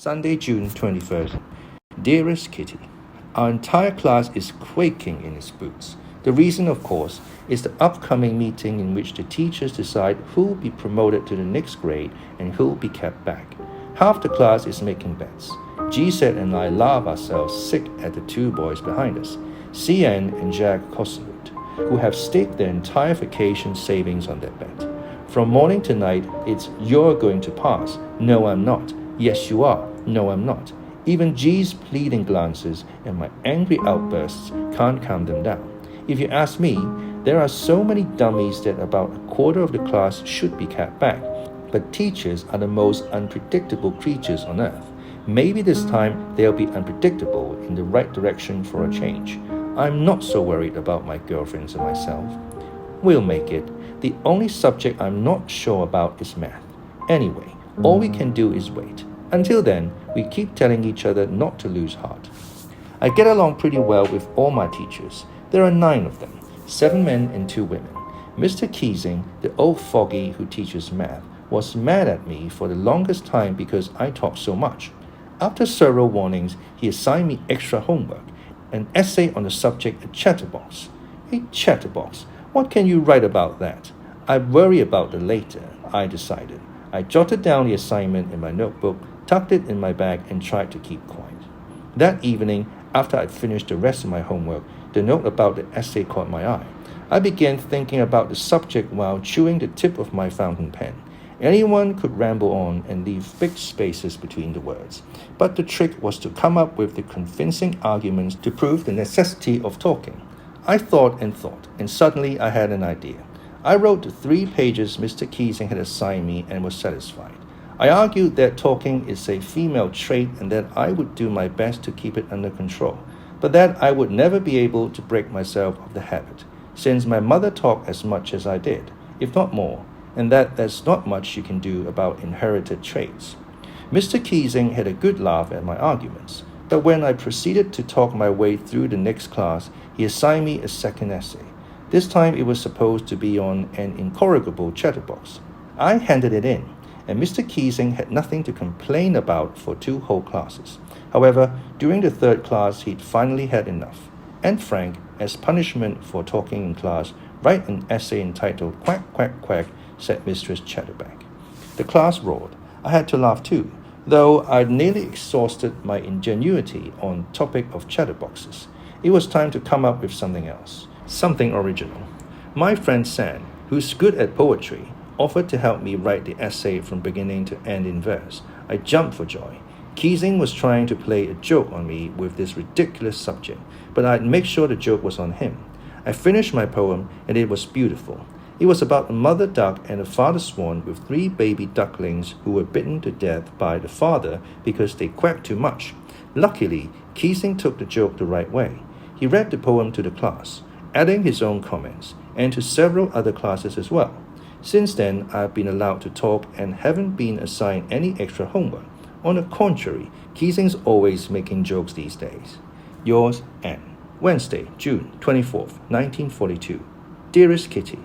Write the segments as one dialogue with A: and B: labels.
A: Sunday, June 21st. Dearest Kitty, our entire class is quaking in its boots. The reason, of course, is the upcoming meeting in which the teachers decide who will be promoted to the next grade and who will be kept back. Half the class is making bets. G-Set and I laugh ourselves sick at the two boys behind us, CN and Jack Kosolut, who have staked their entire vacation savings on that bet. From morning to night, it's "you're going to pass," "no, I'm not," "yes, you are," "no, I'm not." Even G's pleading glances and my angry outbursts can't calm them down. If you ask me, there are so many dummies that about a quarter of the class should be kept back. But teachers are the most unpredictable creatures on earth. Maybe this time they'll be unpredictable in the right direction for a change. I'm not so worried about my girlfriends and myself. We'll make it. The only subject I'm not sure about is math. Anyway, all we can do is wait. Until then, we keep telling each other not to lose heart. I get along pretty well with all my teachers. There are 9 of them, 7 men and 2 women. Mr. Keesing, the old fogey who teaches math, was mad at me for the longest time because I talk so much. After several warnings, he assigned me extra homework, an essay on the subject of chatterbox. A chatterbox, what can you write about that? I'd worry about it later, I decided. I jotted down the assignment in my notebook, tucked it in my bag, and tried to keep quiet. That evening, after I'd finished the rest of my homework, the note about the essay caught my eye. I began thinking about the subject while chewing the tip of my fountain pen. Anyone could ramble on and leave big spaces between the words. But the trick was to come up with the convincing arguments to prove the necessity of talking. I thought, and suddenly I had an idea. I wrote the 3 pages Mr. Keesing had assigned me and was satisfied. I argued that talking is a female trait and that I would do my best to keep it under control, but that I would never be able to break myself of the habit, since my mother talked as much as I did, if not more, and that there's not much you can do about inherited traits. Mr. Keesing had a good laugh at my arguments, but when I proceeded to talk my way through the next class, he assigned me a second essay. This time it was supposed to be on an incorrigible chatterbox. I handed it in, and Mr. Keesing had nothing to complain about for 2 whole classes. However, during the 3rd class, he'd finally had enough. And Frank, as punishment for talking in class, write an essay entitled "Quack, Quack, Quack," said Mistress Chatterback. The class roared. I had to laugh too, though I'd nearly exhausted my ingenuity on the topic of chatterboxes. It was time to come up with something else, something original. My friend San, who's good at poetry, offered to help me write the essay from beginning to end in verse. I jumped for joy. Keesing was trying to play a joke on me with this ridiculous subject, but I'd make sure the joke was on him. I finished my poem, and it was beautiful. It was about a mother duck and a father swan with 3 baby ducklings who were bitten to death by the father because they quacked too much. Luckily, Keesing took the joke the right way. He read the poem to the class, adding his own comments, and to several other classes as well. Since then, I've been allowed to talk and haven't been assigned any extra homework. On the contrary, Keesing's always making jokes these days. Yours, Anne. Wednesday, June 24th, 1942. Dearest Kitty,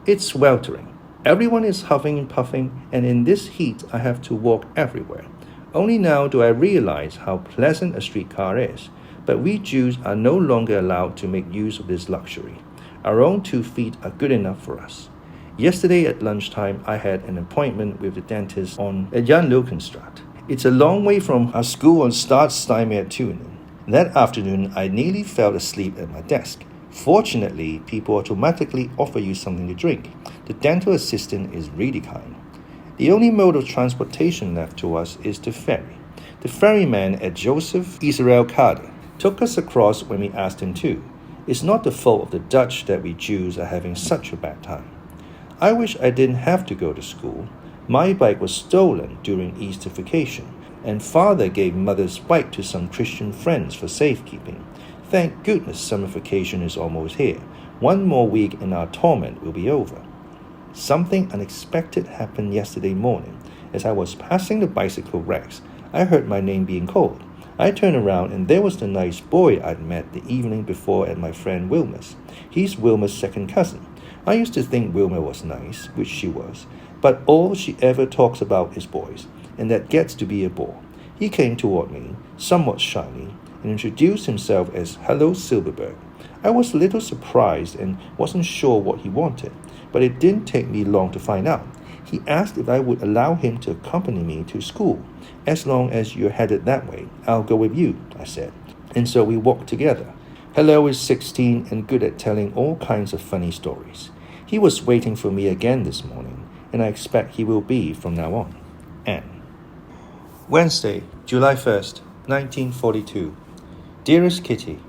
A: it's sweltering. Everyone is huffing and puffing, and in this heat I have to walk everywhere. Only now do I realize how pleasant a streetcar is, but we Jews are no longer allowed to make use of this luxury. Our own 2 feet are good enough for us. Yesterday at lunchtime, I had an appointment with the dentist on Jan Lokenstraat. It's a long way from our school on Stadssteinmeer Tunen. That afternoon, I nearly fell asleep at my desk. Fortunately, people automatically offer you something to drink. The dental assistant is really kind. The only mode of transportation left to us is the ferry. The ferryman at Joseph Israel Kade took us across when we asked him to. It's not the fault of the Dutch that we Jews are having such a bad time. I wish I didn't have to go to school. My bike was stolen during Easter vacation, and Father gave Mother's bike to some Christian friends for safekeeping. Thank goodness summer vacation is almost here. 1 more week and our torment will be over. Something unexpected happened yesterday morning. As I was passing the bicycle racks, I heard my name being called. I turned around and there was the nice boy I'd met the evening before at my friend Wilma's. He's Wilma's second cousin. I used to think Wilma was nice, which she was, but all she ever talks about is boys, and that gets to be a bore. He came toward me, somewhat shyly, and introduced himself as Hello Silverberg. I was a little surprised and wasn't sure what he wanted, but it didn't take me long to find out. He asked if I would allow him to accompany me to school. As long as you're headed that way, I'll go with you, I said. And so we walked together. Hello is 16 and good at telling all kinds of funny stories. He was waiting for me again this morning, and I expect he will be from now on. Anne. Wednesday, July 1st, 1942. Dearest Kitty,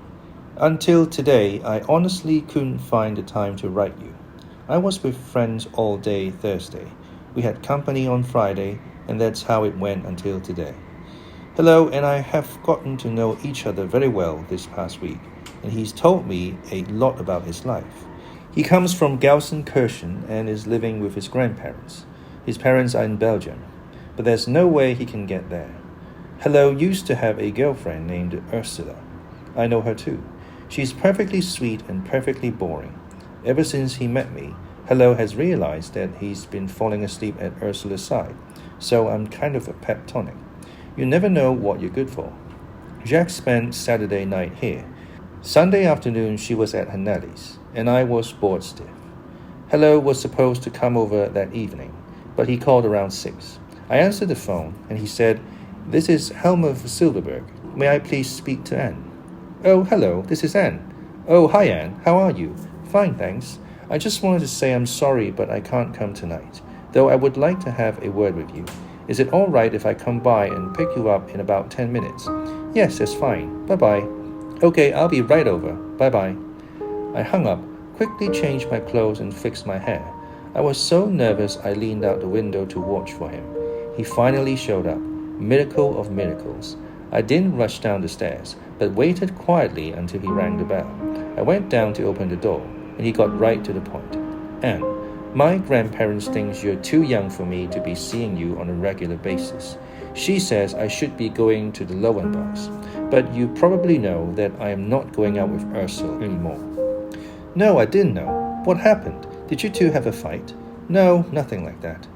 A: until today, I honestly couldn't find the time to write you. I was with friends all day Thursday. We had company on Friday, and that's how it went until today. Hello and I have gotten to know each other very well this past week, and he's told me a lot about his life. He comes from Gelsenkirchen and is living with his grandparents. His parents are in Belgium, but there's no way he can get there. Hello used to have a girlfriend named Ursula. I know her too. She's perfectly sweet and perfectly boring. Ever since he met me, Hello has realized that he's been falling asleep at Ursula's side, so I'm kind of a pep tonic. You never know what you're good for. Jack spent Saturday night here. Sunday afternoon she was at her Nelly's, and I was bored stiff. Hello was supposed to come over that evening, but he called around 6. I answered the phone, and he said, "This is Helmer Silverberg. May I please speak to Anne?" "Oh, hello, this is Anne." "Oh, hi Anne, how are you?" "Fine, thanks. I just wanted to say I'm sorry, but I can't come tonight, though I would like to have a word with you. Is it all right if I come by and pick you up in about 10 minutes? "Yes, that's fine. Bye-bye." "Okay, I'll be right over. Bye-bye." I hung up, quickly changed my clothes and fixed my hair. I was so nervous I leaned out the window to watch for him. He finally showed up. Miracle of miracles. I didn't rush down the stairs, but waited quietly until he rang the bell. I went down to open the door, and he got right to the point. "Anne, my grandparents think you're too young for me to be seeing you on a regular basis. She says I should be going to the Lowenbachs, but you probably know that I am not going out with Ursula anymore." "No, I didn't know. What happened? Did you two have a fight?" "No, nothing like that.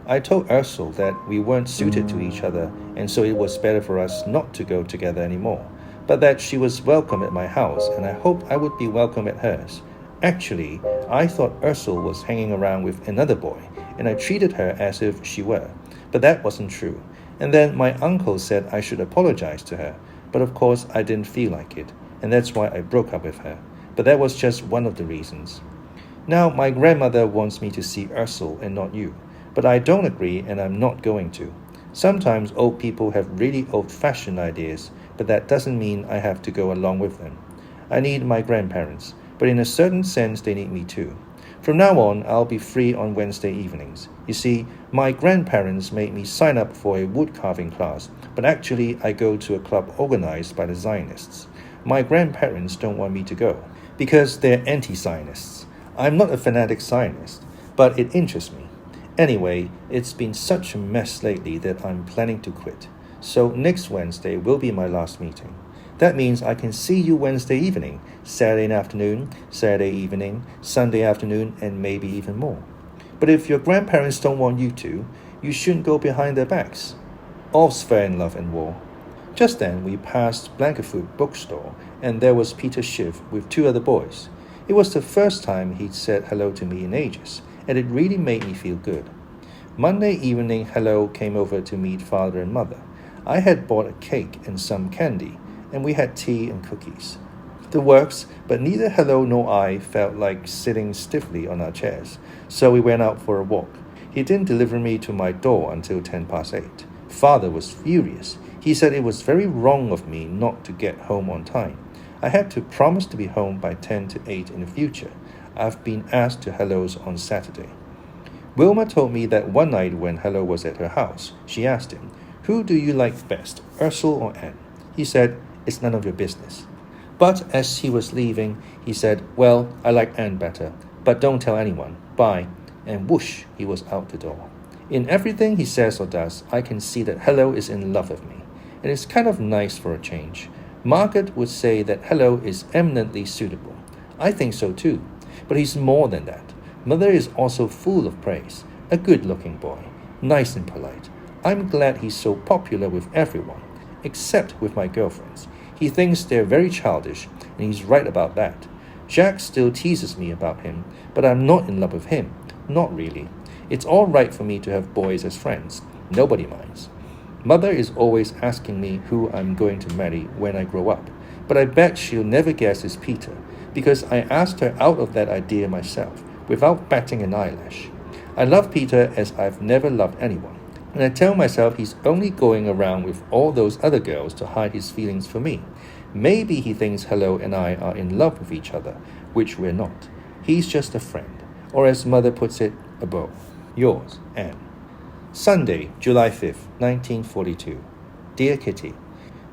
A: I told Ursula that we weren't suited to each other, and so it was better for us not to go together anymore, but that she was welcome at my house, and I hoped I would be welcome at hers. Actually, I thought Ursula was hanging around with another boy, and I treated her as if she were, but that wasn't true. And then my uncle said I should apologize to her, but of course I didn't feel like it, and that's why I broke up with her. But that was just one of the reasons. Now my grandmother wants me to see Ursula and not you, but I don't agree and I'm not going to. Sometimes old people have really old-fashioned ideas, but that doesn't mean I have to go along with them. I need my grandparents, but in a certain sense they need me too. From now on, I'll be free on Wednesday evenings. You see, my grandparents made me sign up for a woodcarving class, but actually I go to a club organized by the Zionists. My grandparents don't want me to go, because they're anti-Zionists. I'm not a fanatic Zionist, but it interests me. Anyway, it's been such a mess lately that I'm planning to quit. So next Wednesday will be my last meeting. That means I can see you Wednesday evening, Saturday afternoon, Saturday evening, Sunday afternoon, and maybe even more. But if your grandparents don't want you to, you shouldn't go behind their backs. All's fair in love and war. Just then we passed Blankerfoot bookstore, and there was Peter Schiff with 2 other boys. It was the first time he'd said hello to me in ages, and it really made me feel good. Monday evening, Hello came over to meet father and mother. I had bought a cake and some candy, and we had tea and cookies. The works, but neither Hello nor I felt like sitting stiffly on our chairs, so we went out for a walk. He didn't deliver me to my door until 8:10. Father was furious. He said it was very wrong of me not to get home on time. I had to promise to be home by 10 to 8 in the future. I've been asked to Hello's on Saturday. Wilma told me that one night when Hello was at her house, she asked him, "Who do you like best, Ursula or Anne?" He said, "It's none of your business." But as he was leaving, he said, "Well, I like Anne better, but don't tell anyone. Bye." And whoosh, he was out the door. In everything he says or does, I can see that Hello is in love with me, and it's kind of nice for a change. Margaret would say that Hello is eminently suitable. I think so too, but he's more than that. Mother is also full of praise. A good-looking boy, nice and polite. I'm glad he's so popular with everyone. except with my girlfriends. He thinks they're very childish, and he's right about that. Jack still teases me about him, but I'm not in love with him. Not really. It's all right for me to have boys as friends. Nobody minds. Mother is always asking me who I'm going to marry when I grow up, but I bet she'll never guess it's Peter, because I asked her out of that idea myself, without batting an eyelash. I love Peter as I've never loved anyone, and I tell myself he's only going around with all those other girls to hide his feelings for me. Maybe he thinks Hello and I are in love with each other, which we're not. He's just a friend, or as Mother puts it, a beau. Yours, Anne. Sunday, July 5th, 1942. Dear Kitty,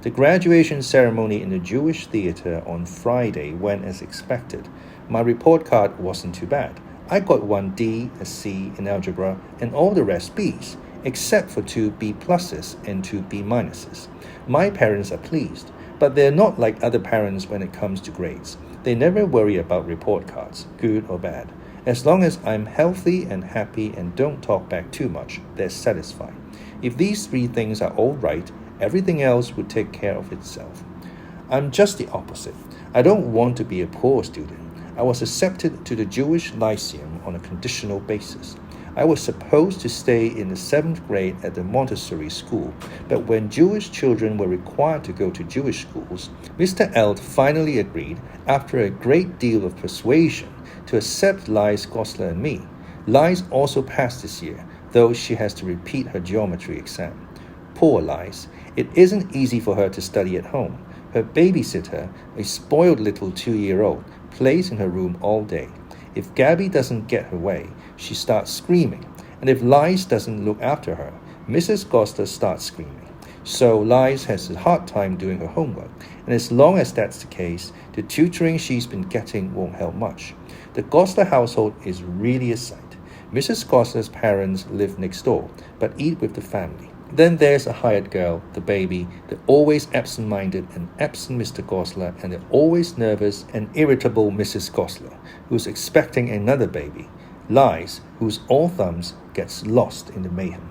A: the graduation ceremony in the Jewish theater on Friday went as expected. My report card wasn't too bad. I got 1 D, a C in algebra, and all the rest Bs, except for 2 B pluses and 2 B minuses. My parents are pleased, but they're not like other parents when it comes to grades. They never worry about report cards, good or bad. As long as I'm healthy and happy and don't talk back too much, they're satisfied. If these 3 things are all right, everything else would take care of itself. I'm just the opposite. I don't want to be a poor student. I was accepted to the Jewish Lyceum on a conditional basis. I was supposed to stay in the 7th grade at the Montessori school, but when Jewish children were required to go to Jewish schools, Mr. Eld finally agreed, after a great deal of persuasion, to accept Liz Gosler and me. Liz also passed this year, though she has to repeat her geometry exam. Poor Liz. It isn't easy for her to study at home. Her babysitter, a spoiled little 2-year-old, plays in her room all day. If Gabby doesn't get her way, she starts screaming, and if Liz doesn't look after her, Mrs. Gosler starts screaming. So Liz has a hard time doing her homework, and as long as that's the case, the tutoring she's been getting won't help much. The Gosler household is really a sight. Mrs. Gosler's parents live next door, but eat with the family. Then there's a hired girl, the baby, the always absent-minded and absent Mr. Gosler, and the always nervous and irritable Mrs. Gosler, who's expecting another baby. Liz, who's all thumbs, gets lost in the mayhem.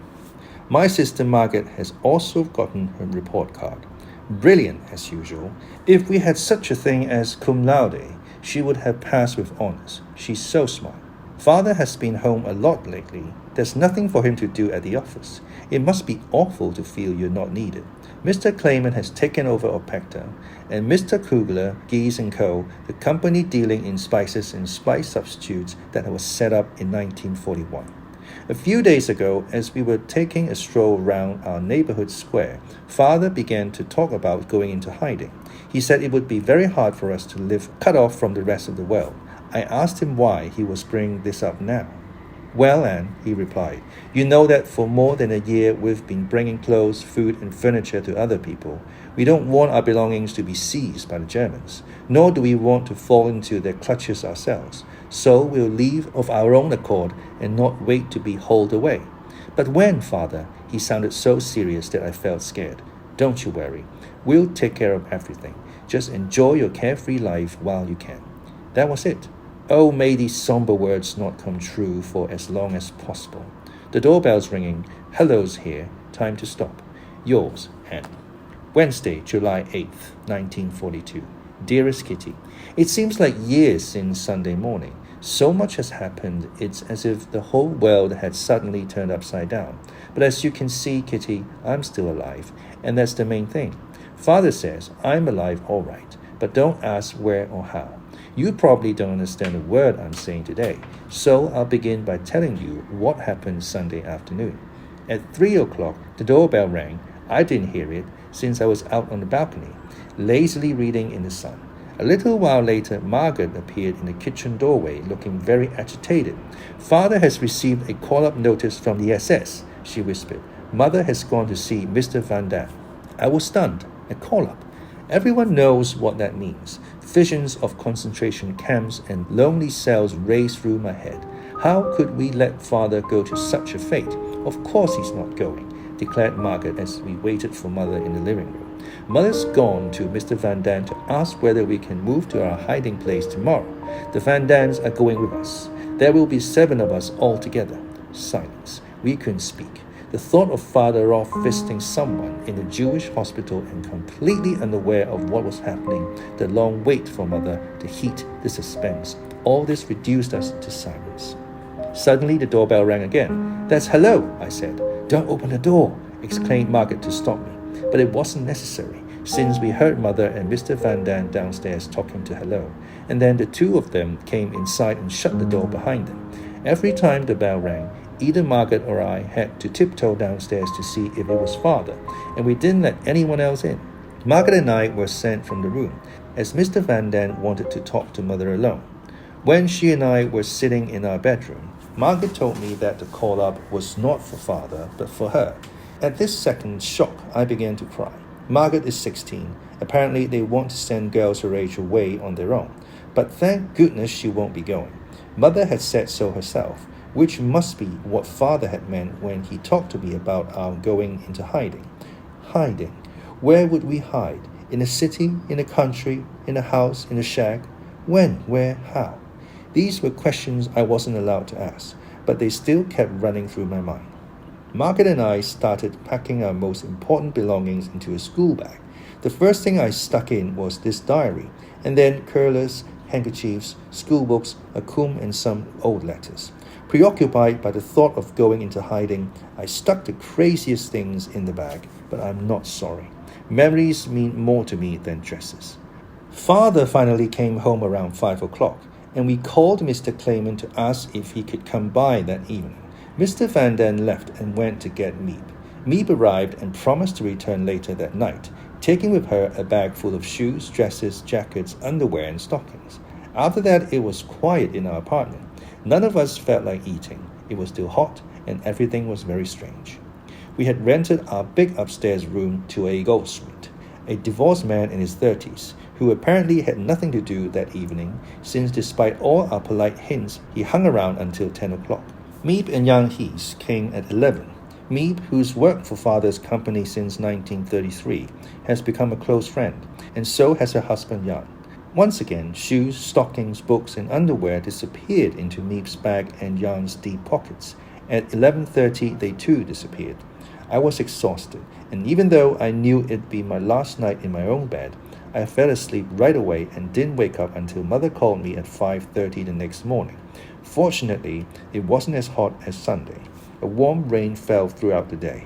A: My sister Margaret has also gotten her report card. Brilliant, as usual. If we had such a thing as cum laude, she would have passed with honors. She's so smart. Father has been home a lot lately. There's nothing for him to do at the office. It must be awful to feel you're not needed. Mr. Clayman has taken over Opecta, and Mr. Kugler, Geese & Co., the company dealing in spices and spice substitutes that was set up in 1941. A few days ago, as we were taking a stroll around our neighborhood square, Father began to talk about going into hiding. He said it would be very hard for us to live cut off from the rest of the world. I asked him why he was bringing this up now. Well, Anne, he replied, you know that for more than a year we've been bringing clothes, food, and furniture to other people. We don't want our belongings to be seized by the Germans, nor do we want to fall into their clutches ourselves. So we'll leave of our own accord and not wait to be hauled away. But when, Father? He sounded so serious that I felt scared. Don't you worry. We'll take care of everything. Just enjoy your carefree life while you can. That was it. Oh, may these somber words not come true for as long as possible. The doorbell's ringing. Hello's here. Time to stop. Yours, Anne. Wednesday, July 8th, 1942. Dearest Kitty, it seems like years since Sunday morning. So much has happened, it's as if the whole world had suddenly turned upside down. But as you can see, Kitty, I'm still alive, and that's the main thing. Father says I'm alive all right, but don't ask where or how. You probably don't understand a word I'm saying today, so I'll begin by telling you what happened Sunday afternoon. At 3 o'clock, the doorbell rang. I didn't hear it, since I was out on the balcony, lazily reading in the sun. A little while later, Margaret appeared in the kitchen doorway, looking very agitated. Father has received a call-up notice from the SS, she whispered. Mother has gone to see Mr. Van Dam. I was stunned. A call-up. Everyone knows what that means. Visions of concentration camps and lonely cells raced through my head. How could we let Father go to such a fate? Of course he's not going, declared Margaret as we waited for Mother in the living room. Mother's gone to Mr. Van Dam to ask whether we can move to our hiding place tomorrow. The Van Dams are going with us. There will be 7 of us all together. Silence. We couldn't speak. The thought of father off visiting someone in a Jewish hospital and completely unaware of what was happening, the long wait for mother, the heat, the suspense, all this reduced us to silence. Suddenly the doorbell rang again. "That's hello," I said. "Don't open the door," exclaimed Margaret to stop me. But it wasn't necessary, since we heard mother and Mr. Van Daan downstairs talking to hello, and then the two of them came inside and shut the door behind them. Every time the bell rang, either Margaret or I had to tiptoe downstairs to see if it was father, and we didn't let anyone else in. Margaret and I were sent from the room, as Mr. Van Daan wanted to talk to mother alone. When she and I were sitting in our bedroom, Margaret told me that the call-up was not for father, but for her. At this second shock, I began to cry. Margaret is 16. Apparently, they want to send girls her age away on their own. But thank goodness she won't be going. Mother had said so herself, which must be what father had meant when he talked to me about our going into hiding. Hiding. Where would we hide? In a city? In a country? In a house? In a shack? When? Where? How? These were questions I wasn't allowed to ask, but they still kept running through my mind. Margaret and I started packing our most important belongings into a school bag. The first thing I stuck in was this diary, and then curlers, handkerchiefs, school books, a comb, and some old letters. Preoccupied by the thought of going into hiding, I stuck the craziest things in the bag, but I'm not sorry. Memories mean more to me than dresses. Father finally came home around 5 o'clock, and we called Mr. Clayman to ask if he could come by that evening. Mr. Van Daan left and went to get Miep. Miep arrived and promised to return later that night, taking with her a bag full of shoes, dresses, jackets, underwear, and stockings. After that, it was quiet in our apartment. None of us felt like eating. It was still hot, and everything was very strange. We had rented our big upstairs room to a goldsmith, a divorced man in his 30s, who apparently had nothing to do that evening, since despite all our polite hints, he hung around until 10 o'clock. Miep and young Hees came at 11. Miep, who's worked for father's company since 1933, has become a close friend, and so has her husband Jan. Once again, shoes, stockings, books, and underwear disappeared into Miep's bag and Jan's deep pockets. At 11:30, they too disappeared. I was exhausted, and even though I knew it'd be my last night in my own bed, I fell asleep right away and didn't wake up until mother called me at 5:30 the next morning. Fortunately, it wasn't as hot as Sunday. A warm rain fell throughout the day.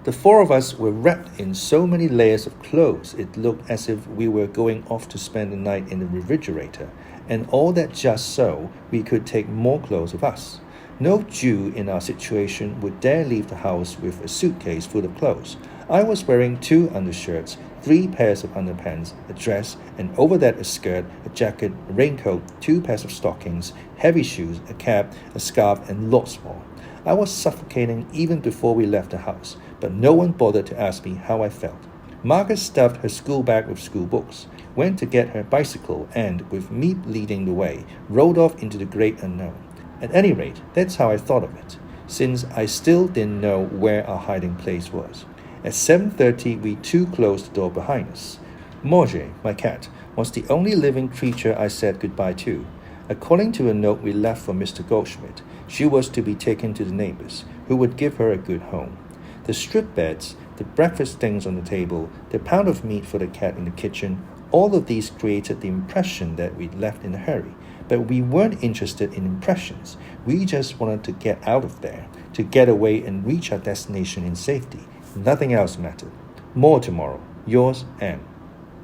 A: The four of us were wrapped in so many layers of clothes it looked as if we were going off to spend the night in the refrigerator, and all that just so we could take more clothes with us. No Jew in our situation would dare leave the house with a suitcase full of clothes. I was wearing 2 undershirts, 3 pairs of underpants, a dress, and over that a skirt, a jacket, a raincoat, 2 pairs of stockings, heavy shoes, a cap, a scarf, and lots more. I was suffocating even before we left the house, but no one bothered to ask me how I felt. Margaret stuffed her school bag with school books, went to get her bicycle, and, with Miep leading the way, rode off into the great unknown. At any rate, that's how I thought of it, since I still didn't know where our hiding place was. At 7:30, we too closed the door behind us. Morje, my cat, was the only living creature I said goodbye to. According to a note we left for Mr. Goldschmidt, she was to be taken to the neighbors, who would give her a good home. The strip beds, the breakfast things on the table, the pound of meat for the cat in the kitchen, all of these created the impression that we'd left in a hurry. But we weren't interested in impressions. We just wanted to get out of there, to get away and reach our destination in safety. Nothing else mattered. More tomorrow. Yours, Anne.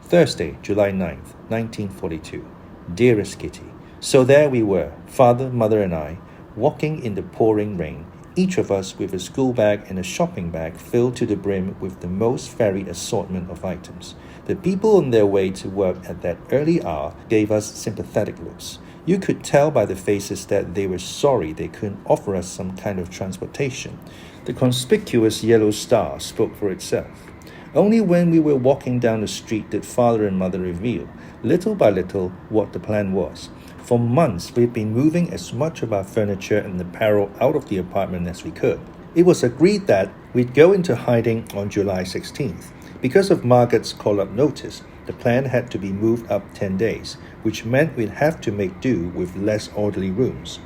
A: Thursday, July 9th, 1942. Dearest Kitty. So there we were, father, mother, and I, walking in the pouring rain, each of us with a school bag and a shopping bag filled to the brim with the most varied assortment of items. The people on their way to work at that early hour gave us sympathetic looks. You could tell by the faces that they were sorry they couldn't offer us some kind of transportation. The conspicuous yellow star spoke for itself. Only when we were walking down the street did father and mother reveal, little by little, what the plan was. For months, we'd been moving as much of our furniture and apparel out of the apartment as we could. It was agreed that we'd go into hiding on July 16th. Because of Margaret's call-up notice, the plan had to be moved up 10 days, which meant we'd have to make do with less orderly rooms.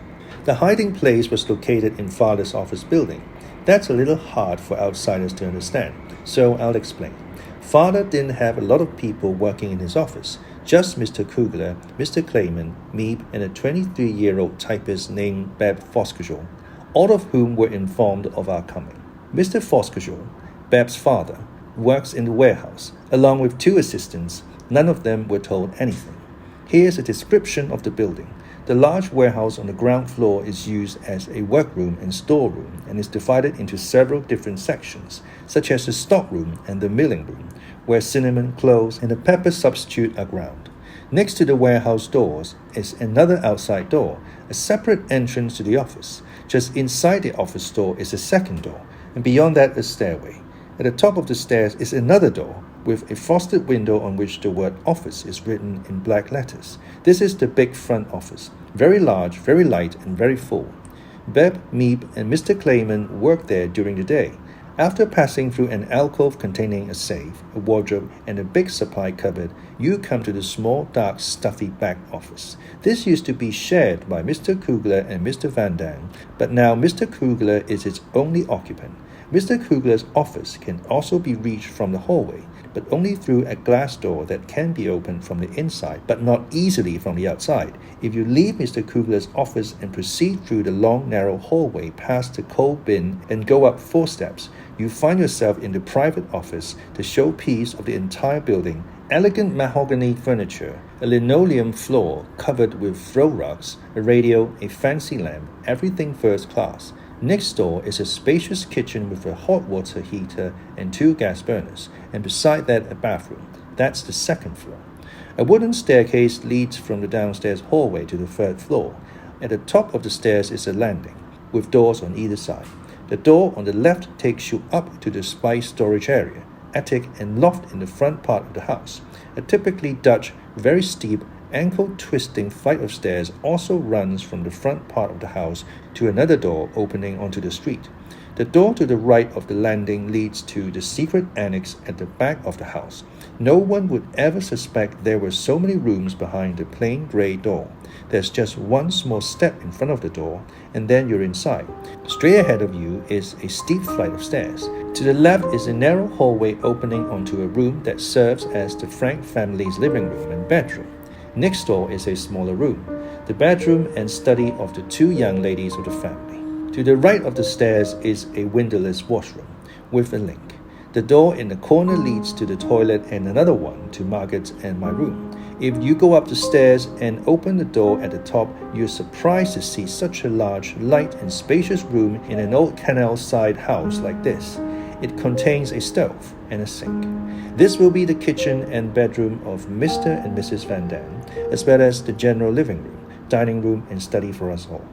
A: The hiding place was located in father's office building. That's a little hard for outsiders to understand, so I'll explain. Father didn't have a lot of people working in his office, just Mr. Kugler, Mr. Clayman, me, and a 23-year-old typist named Beb Foskejol, all of whom were informed of our coming. Mr. Foskejol, Beb's father, works in the warehouse, along with 2 assistants. None of them were told anything. Here's a description of the building. The large warehouse on the ground floor is used as a workroom and storeroom and is divided into several different sections, such as the stockroom and the milling room, where cinnamon, cloves, and a pepper substitute are ground. Next to the warehouse doors is another outside door, a separate entrance to the office. Just inside the office door is a second door, and beyond that a stairway. At the top of the stairs is another door, with a frosted window on which the word office is written in black letters. This is the big front office, very large, very light, and very full. Beb, Meeb, and Mr. Clayman work there during the day. After passing through an alcove containing a safe, a wardrobe, and a big supply cupboard, you come to the small, dark, stuffy back office. This used to be shared by Mr. Kugler and Mr. Van Dam, but now Mr. Kugler is its only occupant. Mr. Kugler's office can also be reached from the hallway, but only through a glass door that can be opened from the inside, but not easily from the outside. If you leave Mr. Kugler's office and proceed through the long, narrow hallway past the coal bin and go up 4 steps, you find yourself in the private office, the showpiece of the entire building. Elegant mahogany furniture, a linoleum floor covered with throw rugs, a radio, a fancy lamp, everything first class. Next door is a spacious kitchen with a hot water heater and 2 gas burners, and beside that a bathroom. That's the second floor. A wooden staircase leads from the downstairs hallway to the 3rd floor. At the top of the stairs is a landing, with doors on either side. The door on the left takes you up to the spice storage area, attic and loft in the front part of the house. A typically Dutch, very steep, ankle-twisting flight of stairs also runs from the front part of the house to another door opening onto the street. The door to the right of the landing leads to the secret annex at the back of the house. No one would ever suspect there were so many rooms behind the plain grey door. There's just 1 small step in front of the door, and then you're inside. Straight ahead of you is a steep flight of stairs. To the left is a narrow hallway opening onto a room that serves as the Frank family's living room and bedroom. Next door is a smaller room, the bedroom and study of the 2 young ladies of the family. To the right of the stairs is a windowless washroom with a link. The door in the corner leads to the toilet and another one to Margaret's and my room. If you go up the stairs and open the door at the top, you're surprised to see such a large, light and spacious room in an old canal-side house like this. It contains a stove and a sink. This will be the kitchen and bedroom of Mr. and Mrs. Van Dam, as well as the general living room, dining room, and study for us all.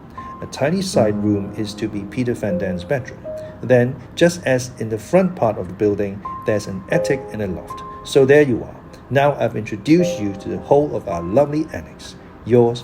A: A tiny side room is to be Peter Van Dam's bedroom. Then, just as in the front part of the building, there's an attic and a loft. So there you are. Now I've introduced you to the whole of our lovely annex. Yours